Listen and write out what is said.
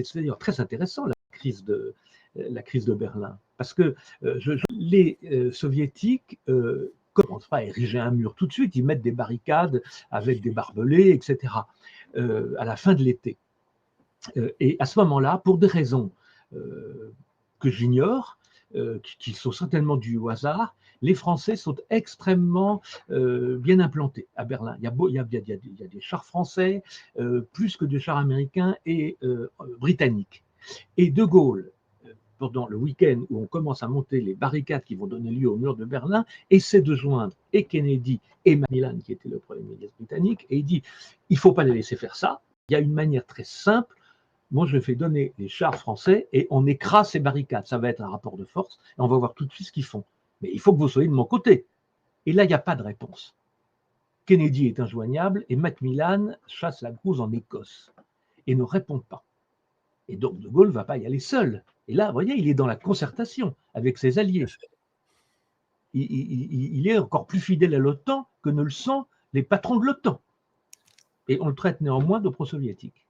c'est d'ailleurs très intéressant la crise de Berlin, parce que les soviétiques commencent pas à ériger un mur tout de suite, ils mettent des barricades avec des barbelés, etc. À la fin de l'été. Et à ce moment-là, pour des raisons que j'ignore, qui sont certainement dues au hasard, les Français sont extrêmement bien implantés à Berlin. Il y a des chars français, plus que des chars américains et britanniques. Et De Gaulle, pendant le week-end où on commence à monter les barricades qui vont donner lieu au mur de Berlin, essaie de joindre et Kennedy et Macmillan, qui était le Premier ministre britannique, et il dit, il ne faut pas les laisser faire ça, il y a une manière très simple, moi je fais donner les chars français et on écrase ces barricades, ça va être un rapport de force, et on va voir tout de suite ce qu'ils font. Mais il faut que vous soyez de mon côté. Et là, il n'y a pas de réponse. Kennedy est injoignable et Macmillan chasse la grouse en Écosse et ne répond pas. Et donc De Gaulle ne va pas y aller seul. Et là, vous voyez, il est dans la concertation avec ses alliés. Il est encore plus fidèle à l'OTAN que ne le sont les patrons de l'OTAN. Et on le traite néanmoins de pro-soviétique.